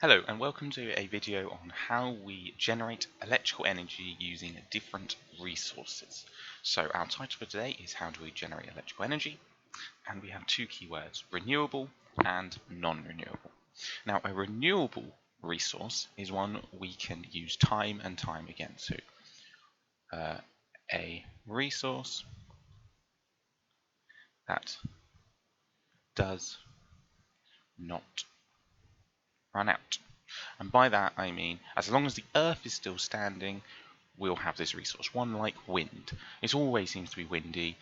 Hello and welcome to a video on how we generate electrical energy using different resources. So our title for today is how do we generate electrical energy, and we have two keywords, renewable and non-renewable. Now a renewable resource is one we can use time and time again. So a resource that does not run out. And by that I mean, as long as the Earth is still standing, we'll have this resource. One like wind. It always seems to be windy,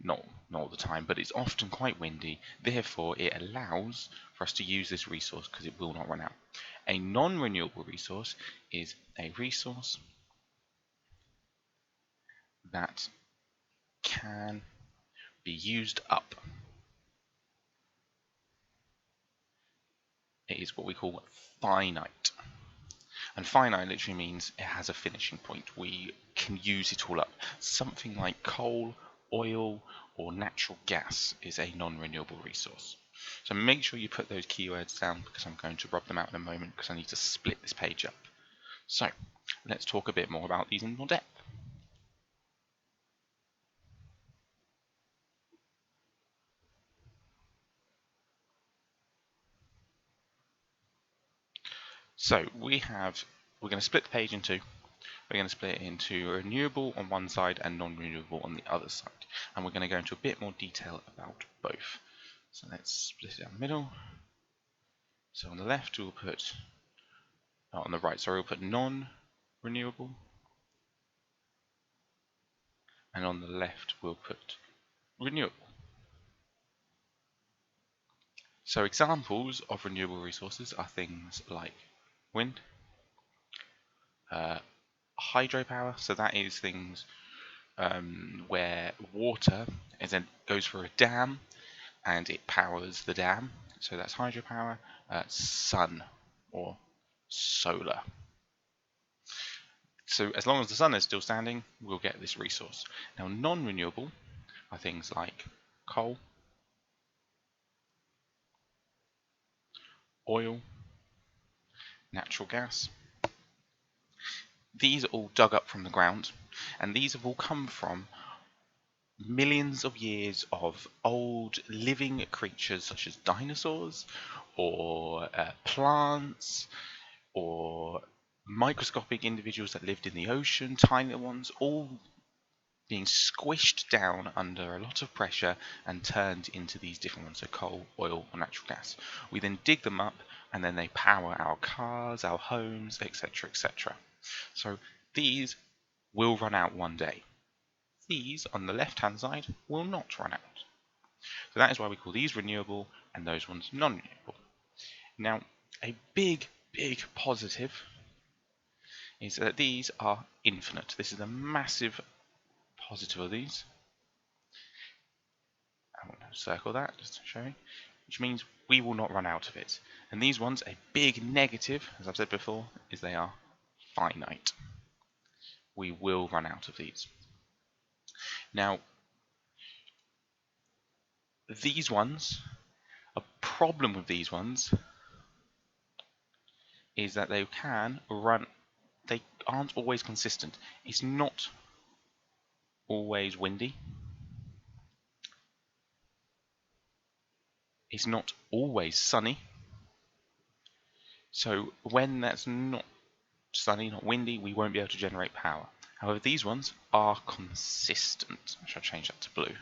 not all the time, but it's often quite windy. Therefore, it allows for us to use this resource because it will not run out. A non-renewable resource is a resource that can be used up. It is what we call finite. And finite literally means it has a finishing point. We can use it all up. Something like coal, oil, or natural gas is a non-renewable resource. So make sure you put those keywords down because I'm going to rub them out in a moment because I need to split this page up. So let's talk a bit more about these in more depth. So we're going to split the page in two. We're going to split it into renewable on one side and non-renewable on the other side. And we're going to go into a bit more detail about both. So let's split it down the middle. So on the left we'll put, on the right, sorry, we'll put non-renewable. And on the left we'll put renewable. So examples of renewable resources are things like wind, hydropower, so that is things where water goes through a dam and it powers the dam, so that's hydropower. Sun or solar. So as long as the sun is still standing, we'll get this resource. Now non-renewable are things like coal, oil, natural gas. These are all dug up from the ground, and these have all come from millions of years of old living creatures such as dinosaurs or plants or microscopic individuals that lived in the ocean, tiny ones, all being squished down under a lot of pressure and turned into these different ones, so coal, oil, or natural gas. We then dig them up and then they power our cars, our homes, etc., etc. So these will run out one day. These on the left hand side will not run out. So that is why we call these renewable and those ones non-renewable. Now a big positive is that these are infinite. This is a massive positive of these. I want to circle that just to show you, which means we will not run out of it. And these ones, a big negative, as I've said before, is they are finite. We will run out of these. Now, these ones, a problem with these ones is that they aren't always consistent. It's not always windy. It's not always sunny. So when that's not sunny, not windy, we won't be able to generate power. However, these ones are consistent. I shall change that to blue.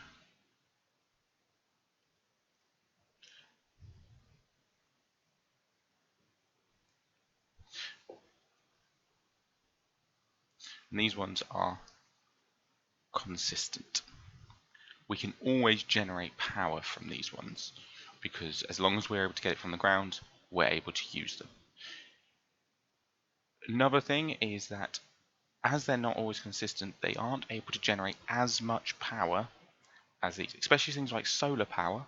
And these ones are consistent. We can always generate power from these ones because as long as we're able to get it from the ground, we're able to use them. Another thing is that as they're not always consistent, they aren't able to generate as much power as these, especially things like solar power.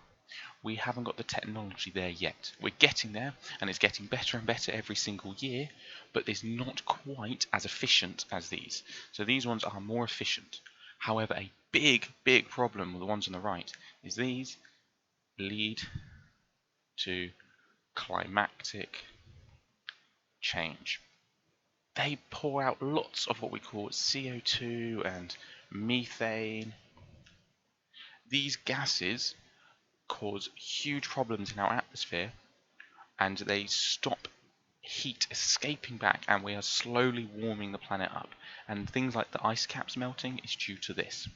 We haven't got the technology there yet. We're getting there, and it's getting better and better every single year, but it's not quite as efficient as these. So these ones are more efficient. However, a big problem with the ones on the right is these lead to climatic change. They pour out lots of what we call CO2 and methane. These gases cause huge problems in our atmosphere, and they stop heat escaping back, and we are slowly warming the planet up. And things like the ice caps melting is due to this.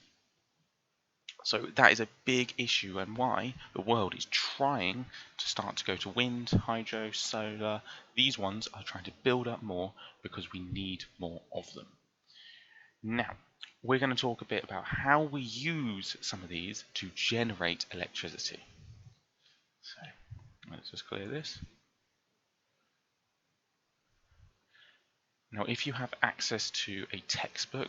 So that is a big issue, and why the world is trying to start to go to wind, hydro, solar. These ones are trying to build up more because we need more of them. Now, we're going to talk a bit about how we use some of these to generate electricity. So let's just clear this. Now, if you have access to a textbook,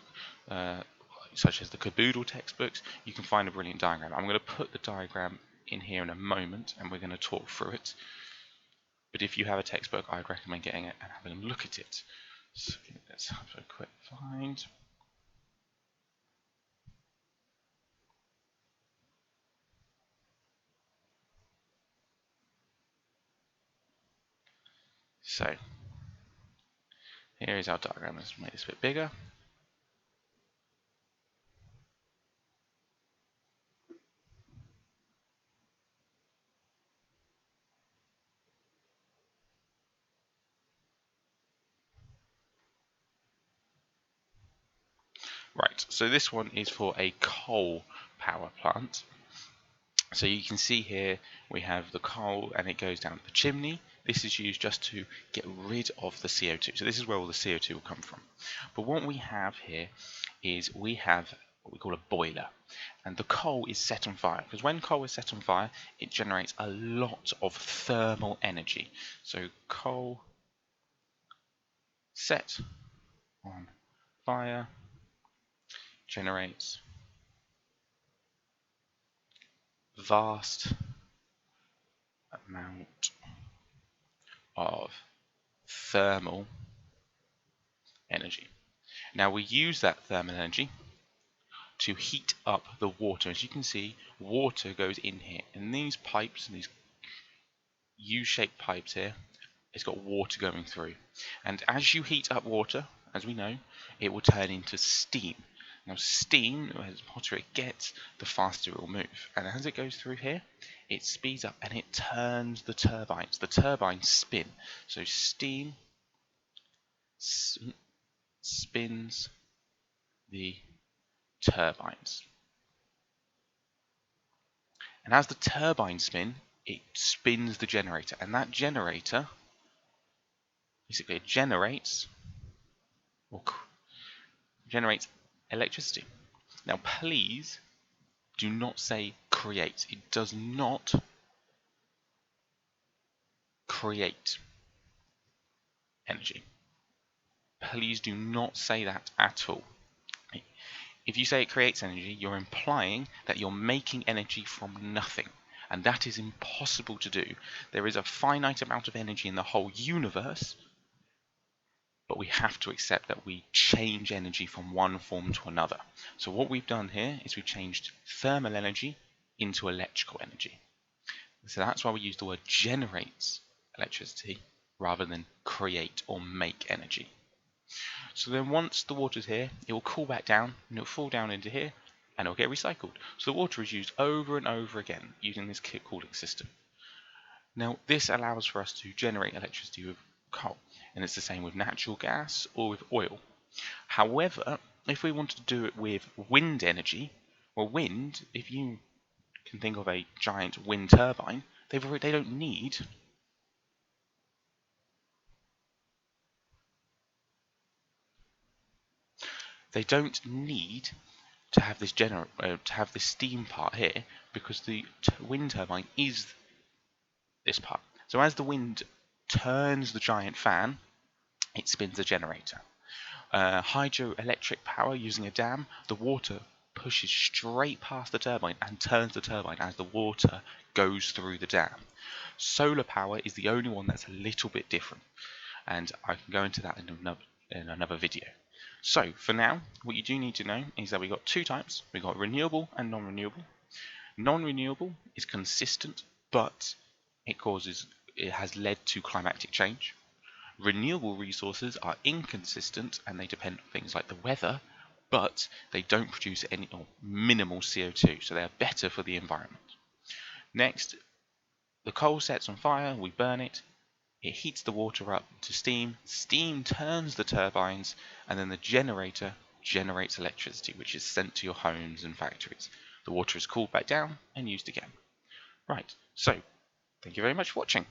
such as the Caboodle textbooks, you can find a brilliant diagram. I'm going to put the diagram in here in a moment, and we're going to talk through it. But if you have a textbook, I'd recommend getting it and having a look at it. So let's have a quick find. So here is our diagram. Let's make this a bit bigger. Right, so this one is for a coal power plant. So you can see here we have the coal and it goes down the chimney. This is used just to get rid of the CO2. So this is where all the CO2 will come from. But what we have here is we have what we call a boiler. And the coal is set on fire. Because when coal is set on fire, it generates a lot of thermal energy. So coal set on fire generates vast amount of thermal energy. Now we use that thermal energy to heat up the water. As you can see, water goes in here, and these pipes, and these U-shaped pipes here, it's got water going through. And as you heat up water, as we know, it will turn into steam. Now steam, as hotter it gets, the faster it will move. And as it goes through here, it speeds up and it turns the turbines. The turbines spin. So steam spins the turbines. And as the turbines spin, it spins the generator. And that generator, basically it generates electricity. Now please do not say create. It does not create energy. Please do not say that at all. If you say it creates energy, you're implying that you're making energy from nothing. And that is impossible to do. There is a finite amount of energy in the whole universe, but we have to accept that we change energy from one form to another. So what we've done here is we've changed thermal energy into electrical energy. So that's why we use the word generates electricity rather than create or make energy. So then once the water's here, it will cool back down and it will fall down into here and it will get recycled. So the water is used over and over again using this cooling system. Now this allows for us to generate electricity with coal, and it's the same with natural gas or with oil. However, if we wanted to do it with wind energy, well, wind, if you can think of a giant wind turbine, they don't need to have this steam part here, because the wind turbine is this part. So as the wind turns the giant fan, it spins the generator. Hydroelectric power using a dam, the water pushes straight past the turbine and turns the turbine as the water goes through the dam. Solar power is the only one that's a little bit different, and I can go into that in another video. So for now, what you do need to know is that we've got two types. We've got renewable and non-renewable. Non-renewable is consistent, but it has led to climatic change. Renewable resources are inconsistent and they depend on things like the weather, but they don't produce any or minimal CO2, so they are better for the environment. Next, the coal sets on fire, we burn it, it heats the water up to steam, steam turns the turbines, and then the generator generates electricity, which is sent to your homes and factories. The water is cooled back down and used again. Right, so thank you very much for watching.